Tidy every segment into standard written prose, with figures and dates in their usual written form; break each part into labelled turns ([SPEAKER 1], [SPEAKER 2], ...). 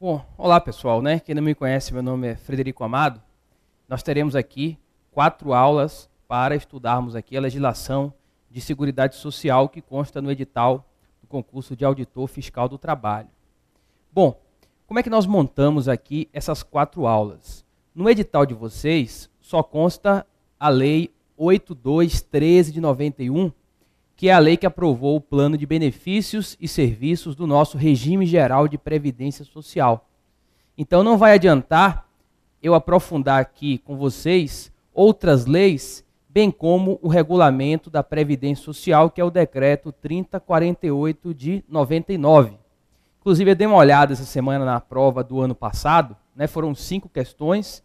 [SPEAKER 1] Bom, olá pessoal, né? Quem não me conhece, meu nome é Frederico Amado. Nós teremos aqui 4 aulas para estudarmos aqui a legislação de Seguridade Social que consta no edital do concurso de auditor fiscal do trabalho. Bom, como é que nós montamos aqui essas 4 aulas? No edital de vocês só consta a lei 8213 de 91, que é a lei que aprovou o plano de benefícios e serviços do nosso regime geral de previdência social. Então não vai adiantar eu aprofundar aqui com vocês outras leis, bem como o regulamento da Previdência Social, que é o decreto 3048 de 99. Inclusive eu dei uma olhada essa semana na prova do ano passado, né, foram 5 questões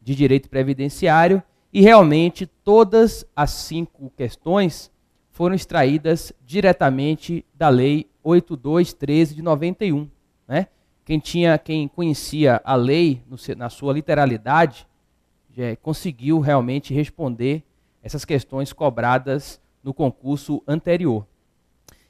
[SPEAKER 1] de direito previdenciário e realmente todas as 5 questões foram extraídas diretamente da lei 8213 de 91. Né? Quem conhecia a lei na sua literalidade conseguiu realmente responder essas questões cobradas no concurso anterior.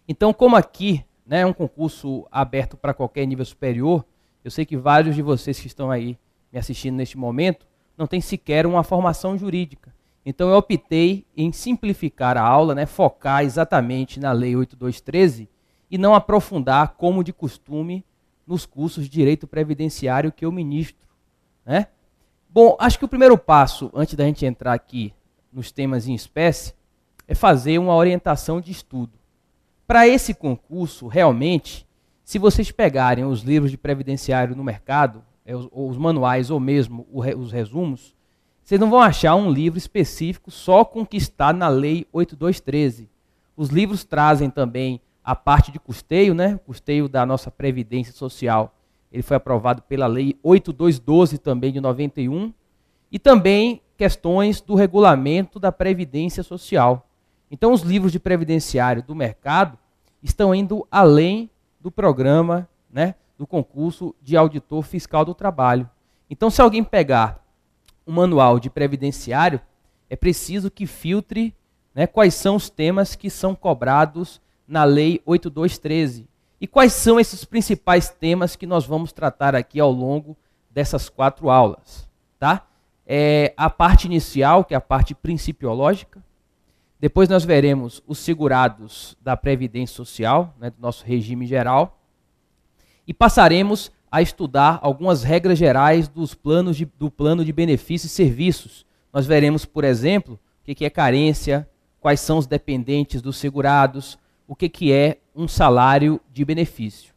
[SPEAKER 1] Então, como aqui é um concurso aberto para qualquer nível superior, eu sei que vários de vocês que estão aí me assistindo neste momento não têm sequer uma formação jurídica. Então eu optei em simplificar a aula, focar exatamente na lei 8213 e não aprofundar, como de costume, nos cursos de direito previdenciário que eu ministro. Né? Bom, acho que o primeiro passo, antes da gente entrar aqui nos temas em espécie, é fazer uma orientação de estudo. Para esse concurso, realmente, se vocês pegarem os livros de previdenciário no mercado, os manuais ou mesmo os resumos, vocês não vão achar um livro específico só com o que está na lei 8213. Os livros trazem também a parte de custeio, custeio da nossa Previdência Social. Ele foi aprovado pela lei 8212 também de 91. E também questões do regulamento da Previdência Social. Então os livros de previdenciário do mercado estão indo além do programa, do concurso de auditor fiscal do trabalho. Então se alguém pegar um manual de previdenciário, é preciso que filtre quais são os temas que são cobrados na lei 8213 e quais são esses principais temas que nós vamos tratar aqui ao longo dessas 4 aulas. Tá? A parte inicial, que é a parte principiológica, depois nós veremos os segurados da Previdência Social, do nosso regime geral, e passaremos a estudar algumas regras gerais do plano de benefícios e serviços. Nós veremos, por exemplo, o que é carência, quais são os dependentes dos segurados, o que é um salário de benefício.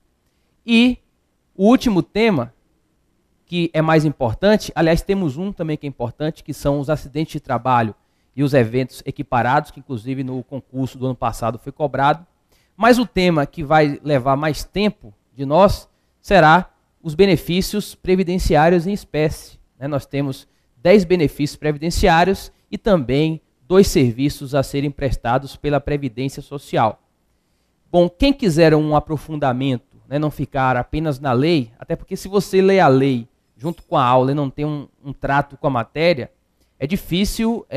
[SPEAKER 1] E o último tema, que é mais importante, aliás, temos um também que é importante, que são os acidentes de trabalho e os eventos equiparados, que inclusive no concurso do ano passado foi cobrado. Mas o tema que vai levar mais tempo de nós será os benefícios previdenciários em espécie. Nós temos 10 benefícios previdenciários e também 2 serviços a serem prestados pela Previdência Social. Bom, quem quiser um aprofundamento, não ficar apenas na lei, até porque se você lê a lei junto com a aula e não tem um trato com a matéria, é difícil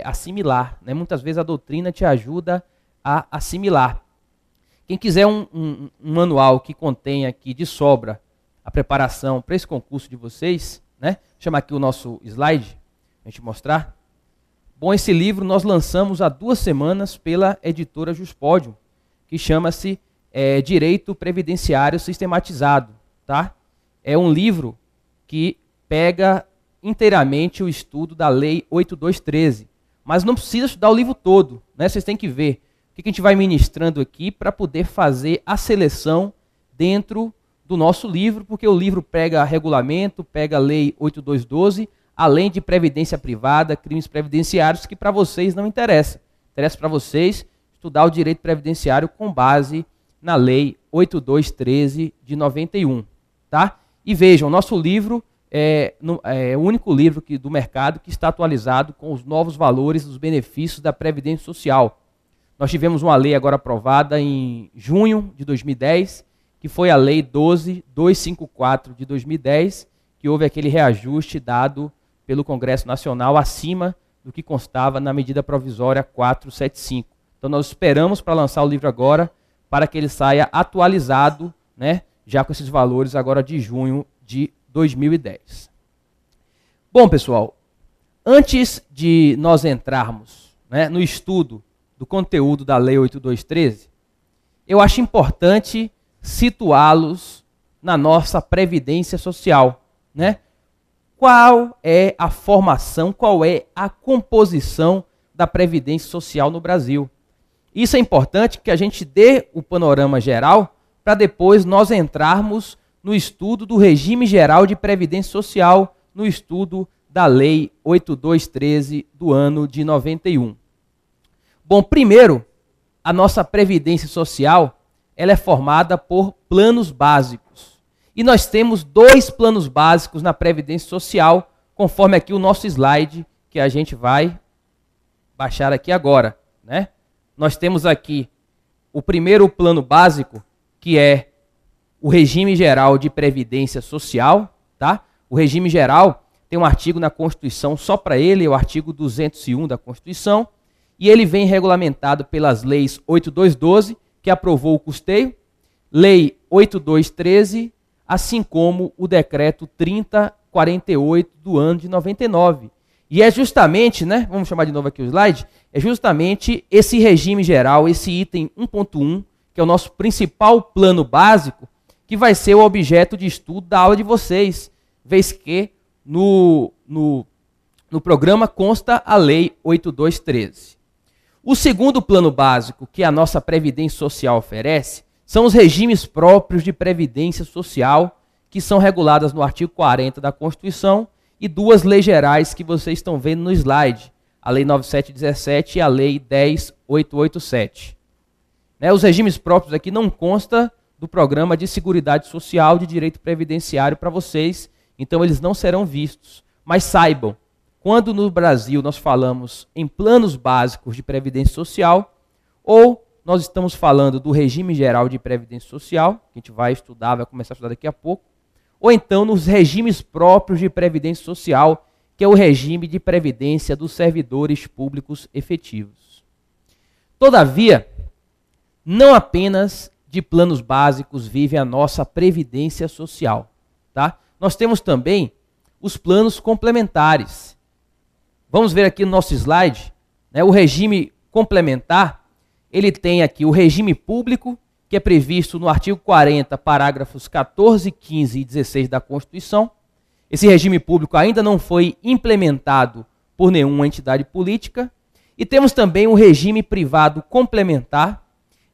[SPEAKER 1] assimilar. Muitas vezes a doutrina te ajuda a assimilar. Quem quiser um manual que contém aqui de sobra a preparação para esse concurso de vocês, vou chamar aqui o nosso slide, para a gente mostrar. Bom, esse livro nós lançamos há 2 semanas pela editora Juspódio, que chama-se Direito Previdenciário Sistematizado. Tá? É um livro que pega inteiramente o estudo da lei 8213, mas não precisa estudar o livro todo, vocês têm que ver o que a gente vai ministrando aqui para poder fazer a seleção dentro do nosso livro, porque o livro pega regulamento, pega a lei 8212, além de previdência privada, crimes previdenciários, que para vocês não interessa. Interessa para vocês estudar o direito previdenciário com base na lei 8213 de 91. Tá? E vejam, nosso livro é o único livro do mercado que está atualizado com os novos valores dos benefícios da Previdência Social. Nós tivemos uma lei agora aprovada em junho de 2010, que foi a Lei 12.254 de 2010, que houve aquele reajuste dado pelo Congresso Nacional acima do que constava na medida provisória 475. Então nós esperamos para lançar o livro agora, para que ele saia atualizado, já com esses valores agora de junho de 2010. Bom, pessoal, antes de nós entrarmos, né, no estudo do conteúdo da Lei 8213, eu acho importante situá-los na nossa Previdência Social, né? Qual é a formação, qual é a composição da Previdência Social no Brasil? Isso é importante que a gente dê o panorama geral para depois nós entrarmos no estudo do regime geral de Previdência Social, no estudo da Lei 8213 do ano de 91. Bom, primeiro, a nossa Previdência Social ela é formada por planos básicos. E nós temos 2 planos básicos na Previdência Social, conforme aqui o nosso slide, que a gente vai baixar aqui agora, né? Nós temos aqui o primeiro plano básico, que é o regime geral de Previdência Social, tá? O regime geral tem um artigo na Constituição só para ele, é o artigo 201 da Constituição, e ele vem regulamentado pelas leis 8212, que aprovou o custeio, Lei 8213, assim como o decreto 3048 do ano de 99. E é justamente, né, vamos chamar de novo aqui o slide, é justamente esse regime geral, esse item 1.1, que é o nosso principal plano básico, que vai ser o objeto de estudo da aula de vocês, vez que no programa consta a Lei 8213. O segundo plano básico que a nossa Previdência Social oferece são os regimes próprios de Previdência Social, que são reguladas no artigo 40 da Constituição, e 2 leis gerais que vocês estão vendo no slide, a Lei 9717 e a Lei 10887. Né, os regimes próprios aqui não constam do Programa de Seguridade Social de Direito Previdenciário para vocês, então eles não serão vistos. Mas saibam, quando no Brasil nós falamos em planos básicos de Previdência Social, ou nós estamos falando do regime geral de Previdência Social, que a gente vai estudar, vai começar a estudar daqui a pouco, ou então nos regimes próprios de Previdência Social, que é o regime de previdência dos servidores públicos efetivos. Todavia, não apenas de planos básicos vive a nossa Previdência Social, tá? Nós temos também os planos complementares. Vamos ver aqui no nosso slide, né, o regime complementar, ele tem aqui o regime público, que é previsto no artigo 40, parágrafos 14, 15 e 16 da Constituição. Esse regime público ainda não foi implementado por nenhuma entidade política. E temos também o regime privado complementar,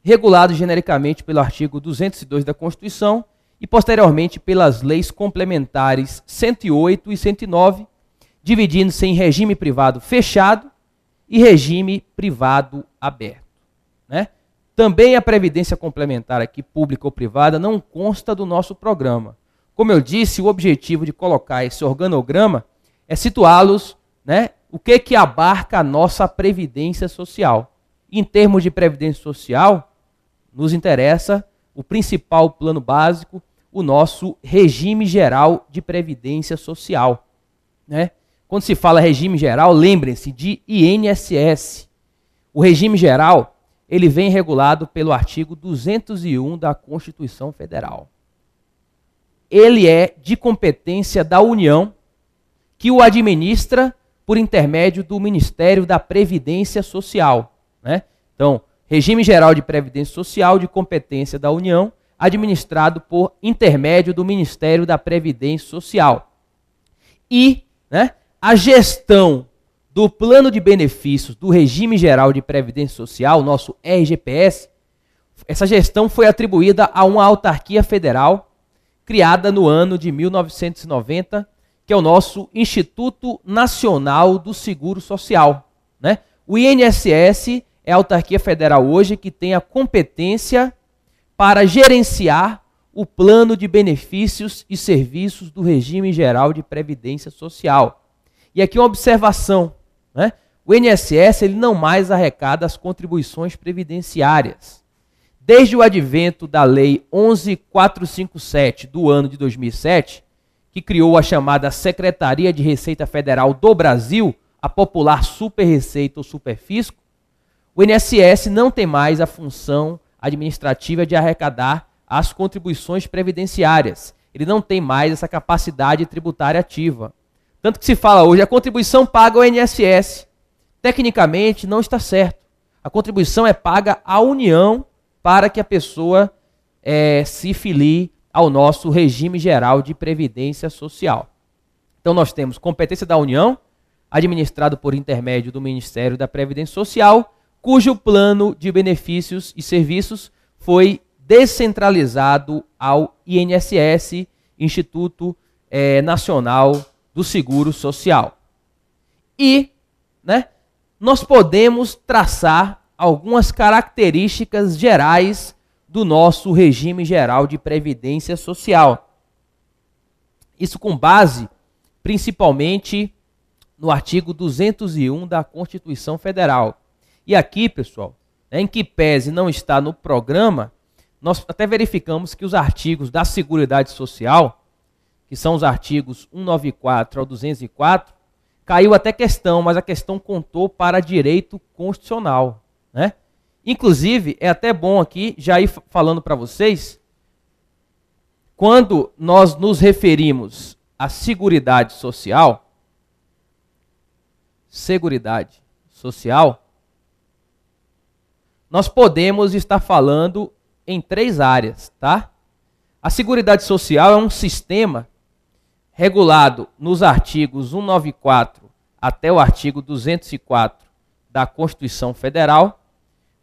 [SPEAKER 1] regulado genericamente pelo artigo 202 da Constituição e posteriormente pelas leis complementares 108 e 109, dividindo-se em regime privado fechado e regime privado aberto, né? Também a previdência complementar aqui, pública ou privada, não consta do nosso programa. Como eu disse, o objetivo de colocar esse organograma é situá-los, né, o que abarca a nossa previdência social. Em termos de previdência social, nos interessa o principal plano básico, o nosso regime geral de previdência social, né? Quando se fala regime geral, lembrem-se de INSS. O regime geral, ele vem regulado pelo artigo 201 da Constituição Federal. Ele é de competência da União, que o administra por intermédio do Ministério da Previdência Social, né? Então, regime geral de Previdência Social de competência da União, administrado por intermédio do Ministério da Previdência Social. E, né, a gestão do plano de benefícios do regime geral de Previdência Social, nosso RGPS, essa gestão foi atribuída a uma autarquia federal criada no ano de 1990, que é o nosso Instituto Nacional do Seguro Social, né? O INSS é a autarquia federal hoje que tem a competência para gerenciar o plano de benefícios e serviços do regime geral de Previdência Social. E aqui uma observação, né? O INSS ele não mais arrecada as contribuições previdenciárias. Desde o advento da Lei 11.457 do ano de 2007, que criou a chamada Secretaria de Receita Federal do Brasil, a popular Super-Receita ou Superfisco, o INSS não tem mais a função administrativa de arrecadar às contribuições previdenciárias. Ele não tem mais essa capacidade tributária ativa. Tanto que se fala hoje, a contribuição paga ao INSS. Tecnicamente, não está certo. A contribuição é paga à União para que a pessoa se filie ao nosso regime geral de previdência social. Então, nós temos competência da União, administrado por intermédio do Ministério da Previdência Social, cujo plano de benefícios e serviços foi descentralizado ao INSS, Instituto Nacional do Seguro Social. E, nós podemos traçar algumas características gerais do nosso regime geral de previdência social. Isso com base, principalmente, no artigo 201 da Constituição Federal. E aqui, pessoal, em que pese não está no programa, nós até verificamos que os artigos da Seguridade Social, que são os artigos 194 ao 204, caiu até questão, mas a questão contou para direito constitucional, Inclusive, é até bom aqui, já ir falando para vocês, quando nós nos referimos à Seguridade Social, nós podemos estar falando em 3 áreas, tá? A Seguridade Social é um sistema regulado nos artigos 194 até o artigo 204 da Constituição Federal,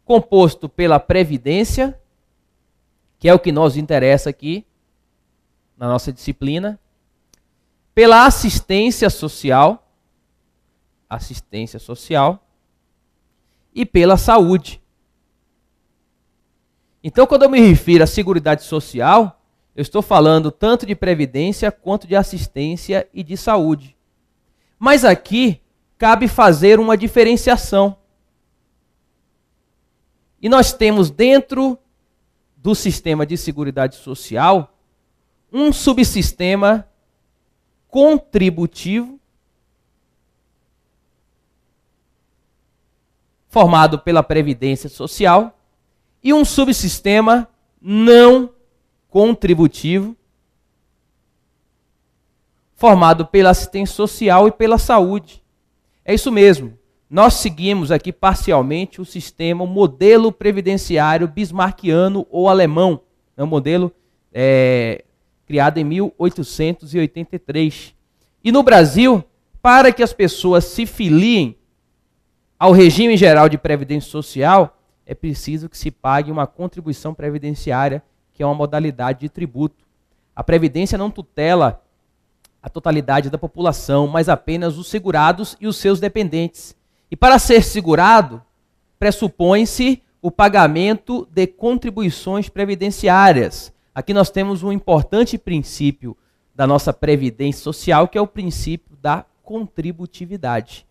[SPEAKER 1] composto pela Previdência, que é o que nos interessa aqui na nossa disciplina, pela assistência social e pela saúde. Então, quando eu me refiro à Seguridade Social, eu estou falando tanto de previdência quanto de assistência e de saúde. Mas aqui cabe fazer uma diferenciação. E nós temos dentro do sistema de Seguridade Social um subsistema contributivo formado pela Previdência Social e um subsistema não contributivo formado pela assistência social e pela saúde. É isso mesmo. Nós seguimos aqui parcialmente o sistema, o modelo previdenciário bismarckiano ou alemão. É um modelo criado em 1883. E no Brasil, para que as pessoas se filiem ao regime geral de previdência social, é preciso que se pague uma contribuição previdenciária, que é uma modalidade de tributo. A Previdência não tutela a totalidade da população, mas apenas os segurados e os seus dependentes. E para ser segurado, pressupõe-se o pagamento de contribuições previdenciárias. Aqui nós temos um importante princípio da nossa previdência social, que é o princípio da contributividade.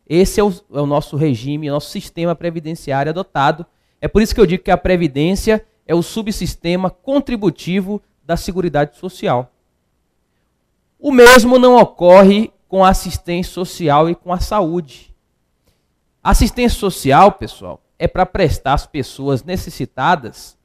[SPEAKER 1] Esse é o nosso regime, o nosso sistema previdenciário adotado. É por isso que eu digo que a Previdência é o subsistema contributivo da Seguridade Social. O mesmo não ocorre com a assistência social e com a saúde. A assistência social, pessoal, é para prestar às pessoas necessitadas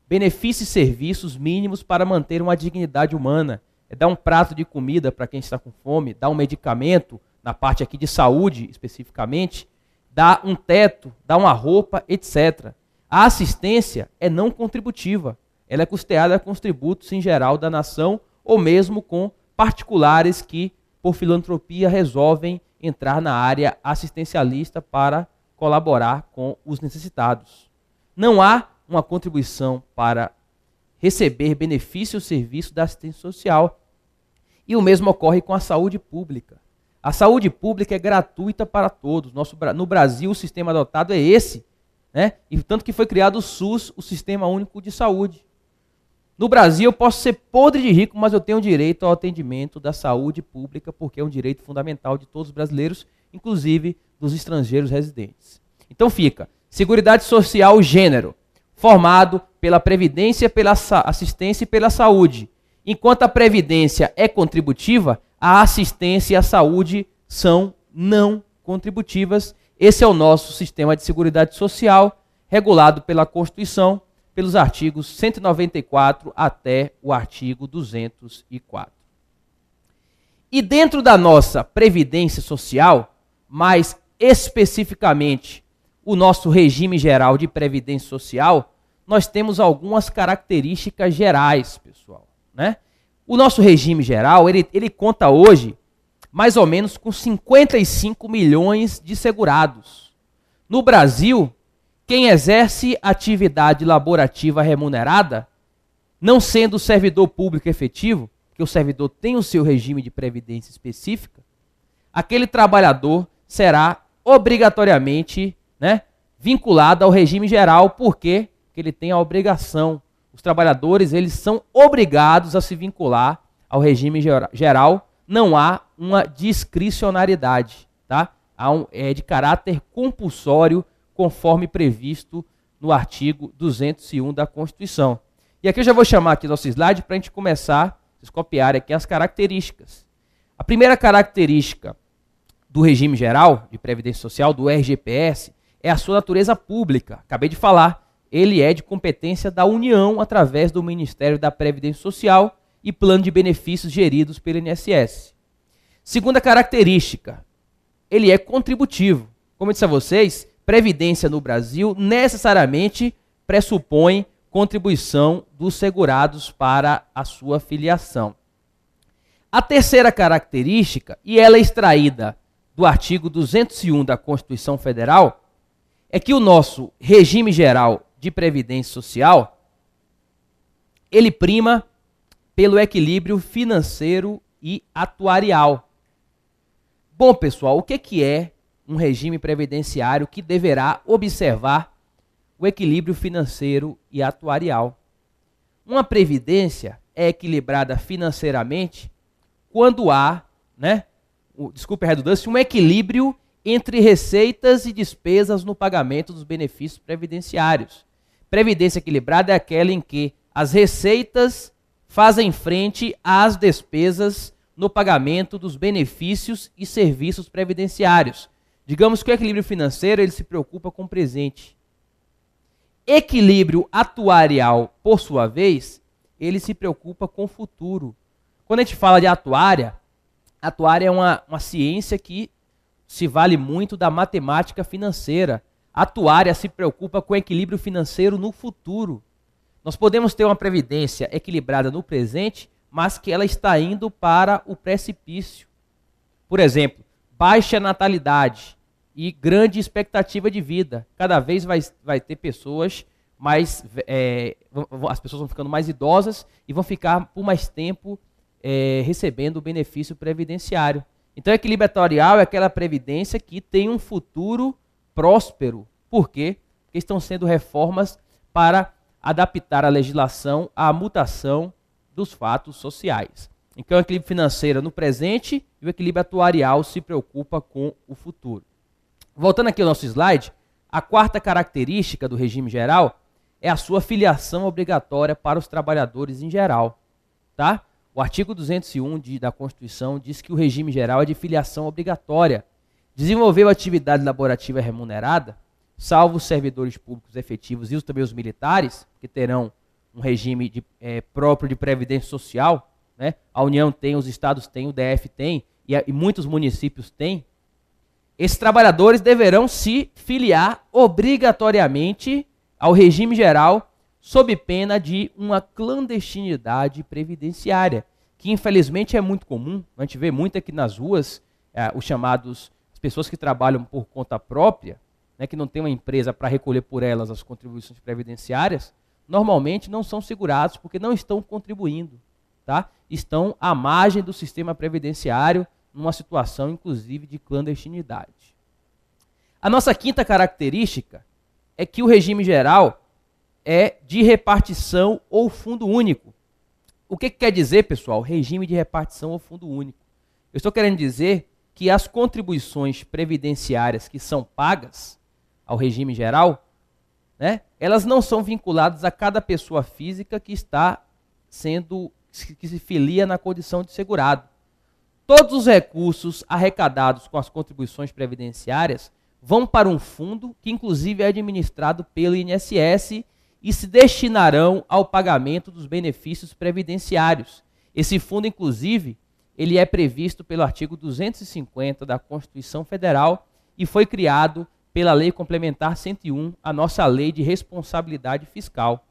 [SPEAKER 1] benefícios e serviços mínimos para manter uma dignidade humana. É dar um prato de comida para quem está com fome, dar um medicamento, na parte aqui de saúde especificamente, dar um teto, dar uma roupa, etc. A assistência é não contributiva. Ela é custeada com os tributos em geral da nação ou mesmo com particulares que, por filantropia, resolvem entrar na área assistencialista para colaborar com os necessitados. Não há uma contribuição para receber benefício ou serviço da assistência social. E o mesmo ocorre com a saúde pública. A saúde pública é gratuita para todos. No Brasil, o sistema adotado é esse, e tanto que foi criado o SUS, o Sistema Único de Saúde. No Brasil, eu posso ser podre de rico, mas eu tenho direito ao atendimento da saúde pública, porque é um direito fundamental de todos os brasileiros, inclusive dos estrangeiros residentes. Então fica, Seguridade Social Gênero, formado pela Previdência, pela assistência e pela saúde. Enquanto a Previdência é contributiva, a assistência e a saúde são não contributivas. Esse é o nosso sistema de Seguridade Social, regulado pela Constituição, pelos artigos 194 até o artigo 204. E dentro da nossa Previdência Social, mais especificamente o nosso regime geral de Previdência Social, nós temos algumas características gerais, pessoal, né? O nosso regime geral, ele conta hoje mais ou menos com 55 milhões de segurados. No Brasil, quem exerce atividade laborativa remunerada, não sendo servidor público efetivo, que o servidor tem o seu regime de previdência específica, aquele trabalhador será obrigatoriamente, né, vinculado ao regime geral, porque ele tem a obrigação. Os trabalhadores, eles são obrigados a se vincular ao regime geral, não há uma discricionariedade, tá? É de caráter compulsório, conforme previsto no artigo 201 da Constituição. E aqui eu já vou chamar aqui nosso slide para a gente começar, vocês copiarem aqui as características. A primeira característica do regime geral de Previdência Social, do RGPS, é a sua natureza pública. Acabei de falar, ele é de competência da União através do Ministério da Previdência Social e plano de benefícios geridos pelo INSS. Segunda característica, ele é contributivo. Como eu disse a vocês, Previdência no Brasil necessariamente pressupõe contribuição dos segurados para a sua filiação. A terceira característica, e ela é extraída do artigo 201 da Constituição Federal, é que o nosso regime geral de Previdência Social, ele prima pelo equilíbrio financeiro e atuarial. Bom, pessoal, o que é um regime previdenciário que deverá observar o equilíbrio financeiro e atuarial? Uma previdência é equilibrada financeiramente quando há, desculpe a redundância, um equilíbrio entre receitas e despesas no pagamento dos benefícios previdenciários. Previdência equilibrada é aquela em que as receitas fazem frente às despesas no pagamento dos benefícios e serviços previdenciários. Digamos que o equilíbrio financeiro ele se preocupa com o presente. Equilíbrio atuarial, por sua vez, ele se preocupa com o futuro. Quando a gente fala de atuária é uma ciência que se vale muito da matemática financeira. A atuária se preocupa com o equilíbrio financeiro no futuro. Nós podemos ter uma previdência equilibrada no presente, mas que ela está indo para o precipício. Por exemplo, baixa natalidade e grande expectativa de vida. Cada vez vai ter pessoas mais... as pessoas vão ficando mais idosas e vão ficar por mais tempo recebendo o benefício previdenciário. Então, equilíbrio atuarial é aquela previdência que tem um futuro próspero. Por quê? Porque estão sendo reformas para adaptar a legislação à mutação dos fatos sociais. Então, o equilíbrio financeiro no presente e o equilíbrio atuarial se preocupa com o futuro. Voltando aqui ao nosso slide, a quarta característica do regime geral é a sua filiação obrigatória para os trabalhadores em geral. Tá? O artigo 201 da Constituição diz que o regime geral é de filiação obrigatória. Desenvolveu atividade laborativa remunerada, salvo os servidores públicos efetivos e também os militares, que terão um regime próprio de previdência social, né? A União tem, os estados têm, o DF tem, e muitos municípios têm. Esses trabalhadores deverão se filiar obrigatoriamente ao regime geral, sob pena de uma clandestinidade previdenciária, que infelizmente é muito comum. A gente vê muito aqui nas ruas, as pessoas que trabalham por conta própria, né, que não tem uma empresa para recolher por elas as contribuições previdenciárias, normalmente não são segurados porque não estão contribuindo, tá? Estão à margem do sistema previdenciário, numa situação inclusive de clandestinidade. A nossa quinta característica é que o regime geral é de repartição ou fundo único. O que quer dizer, pessoal, regime de repartição ou fundo único? Eu estou querendo dizer que as contribuições previdenciárias que são pagas ao regime geral, né, elas não são vinculadas a cada pessoa física que se filia na condição de segurado. Todos os recursos arrecadados com as contribuições previdenciárias vão para um fundo que inclusive é administrado pelo INSS e se destinarão ao pagamento dos benefícios previdenciários. Esse fundo, inclusive, ele é previsto pelo artigo 250 da Constituição Federal e foi criado pela Lei Complementar 101, a nossa Lei de Responsabilidade Fiscal.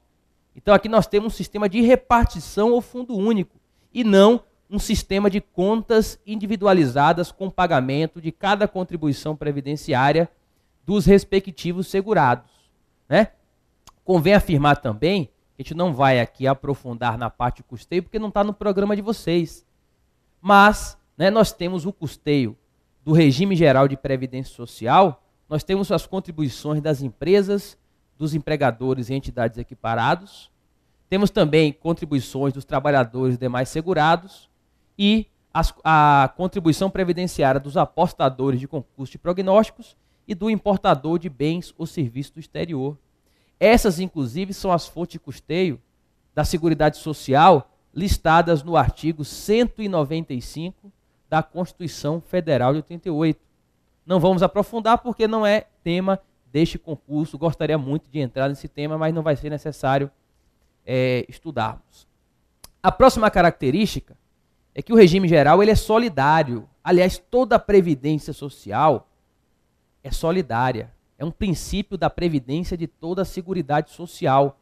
[SPEAKER 1] Então aqui nós temos um sistema de repartição ao fundo único e não um sistema de contas individualizadas com pagamento de cada contribuição previdenciária dos respectivos segurados, né? Convém afirmar também que a gente não vai aqui aprofundar na parte de custeio, porque não está no programa de vocês. Mas, né, nós temos o custeio do regime geral de previdência social, nós temos as contribuições das empresas, dos empregadores e entidades equiparados, temos também contribuições dos trabalhadores e demais segurados e a contribuição previdenciária dos apostadores de concursos de prognósticos e do importador de bens ou serviços do exterior. Essas, inclusive, são as fontes de custeio da Seguridade Social listadas no artigo 195 da Constituição Federal de 88. Não vamos aprofundar porque não é tema deste concurso. Gostaria muito de entrar nesse tema, mas não vai ser necessário estudarmos. A próxima característica é que o regime geral ele é solidário. Aliás, toda a previdência social é solidária. É um princípio da previdência de toda a Seguridade Social,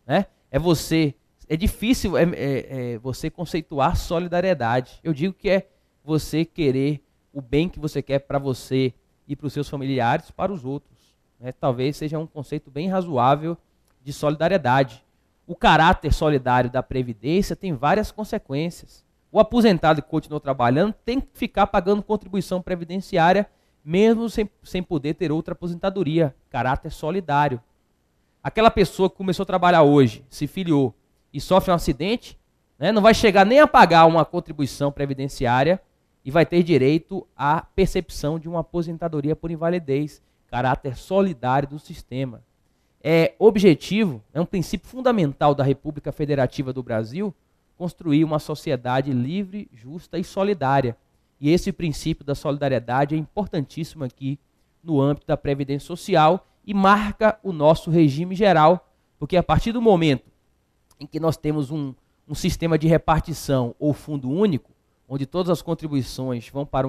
[SPEAKER 1] né? É difícil você conceituar solidariedade. Eu digo que é você querer o bem que você quer para você e para os seus familiares, para os outros, né? Talvez seja um conceito bem razoável de solidariedade. O caráter solidário da Previdência tem várias consequências. O aposentado que continuou trabalhando tem que ficar pagando contribuição previdenciária mesmo sem poder ter outra aposentadoria, caráter solidário. Aquela pessoa que começou a trabalhar hoje, se filiou e sofre um acidente, né, não vai chegar nem a pagar uma contribuição previdenciária e vai ter direito à percepção de uma aposentadoria por invalidez, caráter solidário do sistema. É um princípio fundamental da República Federativa do Brasil, construir uma sociedade livre, justa e solidária. E esse princípio da solidariedade é importantíssimo aqui no âmbito da Previdência Social e marca o nosso regime geral, porque a partir do momento em que nós temos um sistema de repartição ou fundo único, onde todas as contribuições vão para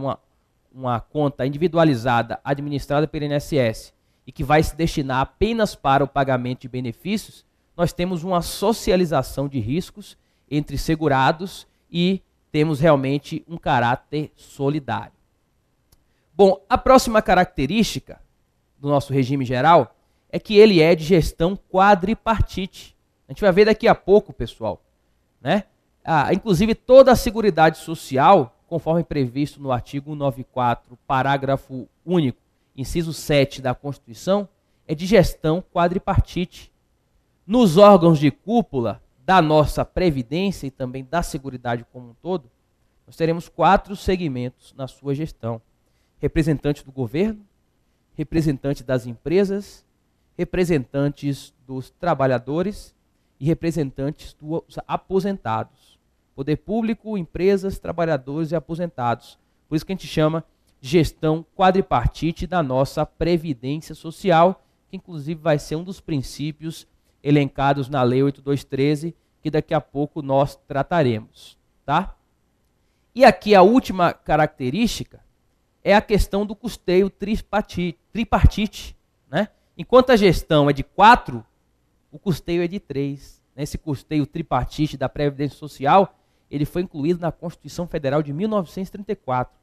[SPEAKER 1] uma conta individualizada administrada pelo INSS e que vai se destinar apenas para o pagamento de benefícios, nós temos uma socialização de riscos entre segurados e temos realmente um caráter solidário. Bom, a próxima característica do nosso regime geral é que ele é de gestão quadripartite. A gente vai ver daqui a pouco, pessoal, né? Inclusive toda a Seguridade Social, conforme previsto no artigo 194, parágrafo único, inciso 7 da Constituição, é de gestão quadripartite. Nos órgãos de cúpula da nossa Previdência e também da Seguridade como um todo, nós teremos 4 segmentos na sua gestão. Representantes do governo, representantes das empresas, representantes dos trabalhadores e representantes dos aposentados. Poder público, empresas, trabalhadores e aposentados. Por isso que a gente chama de gestão quadripartite da nossa Previdência Social, que inclusive vai ser um dos princípios elencados na Lei 8213, que daqui a pouco nós trataremos, tá? E aqui a última característica é a questão do custeio tripartite, né? Enquanto a gestão é de 4, o custeio é de 3. Esse custeio tripartite da Previdência Social, ele foi incluído na Constituição Federal de 1934.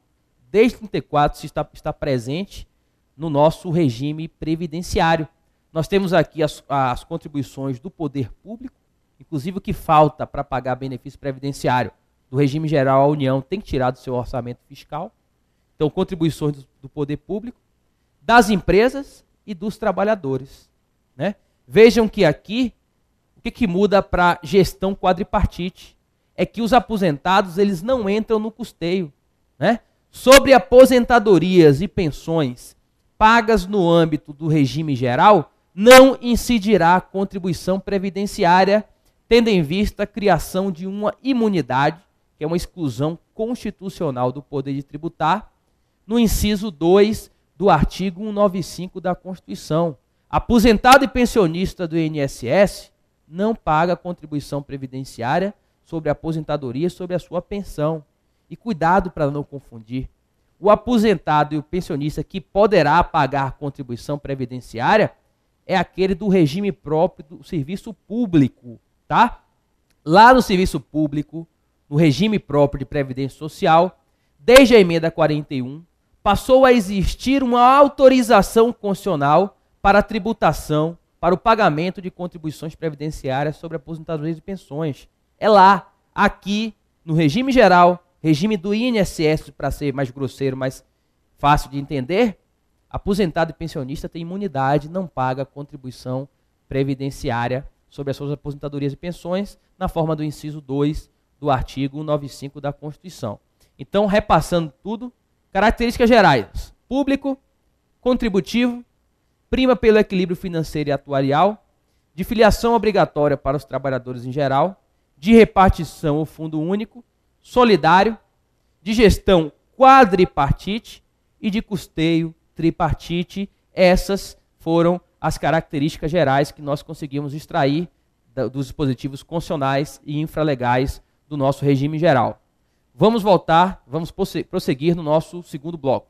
[SPEAKER 1] Desde 1934 está presente no nosso regime previdenciário. Nós temos aqui as contribuições do poder público, inclusive o que falta para pagar benefício previdenciário do regime geral à União tem que tirar do seu orçamento fiscal. Então, contribuições do poder público, das empresas e dos trabalhadores, né? Vejam que aqui, o que muda para gestão quadripartite é que os aposentados eles não entram no custeio, né? Sobre aposentadorias e pensões pagas no âmbito do regime geral, não incidirá a contribuição previdenciária, tendo em vista a criação de uma imunidade, que é uma exclusão constitucional do poder de tributar, no inciso 2 do artigo 195 da Constituição. Aposentado e pensionista do INSS não paga contribuição previdenciária sobre a aposentadoria e sobre a sua pensão. E cuidado para não confundir. O aposentado e o pensionista que poderá pagar contribuição previdenciária é aquele do regime próprio do serviço público, tá? Lá no serviço público, no regime próprio de previdência social, desde a emenda 41, passou a existir uma autorização constitucional para a tributação, para o pagamento de contribuições previdenciárias sobre aposentadorias e pensões. É lá, aqui, no regime geral, regime do INSS, para ser mais grosseiro, mais fácil de entender, aposentado e pensionista tem imunidade, não paga contribuição previdenciária sobre as suas aposentadorias e pensões, na forma do inciso 2 do artigo 195 da Constituição. Então, repassando tudo, características gerais: público, contributivo, prima pelo equilíbrio financeiro e atuarial, de filiação obrigatória para os trabalhadores em geral, de repartição ao fundo único, solidário, de gestão quadripartite e de custeio tripartite. Essas foram as características gerais que nós conseguimos extrair dos dispositivos constitucionais e infralegais do nosso regime geral. Vamos voltar, vamos prosseguir no nosso segundo bloco.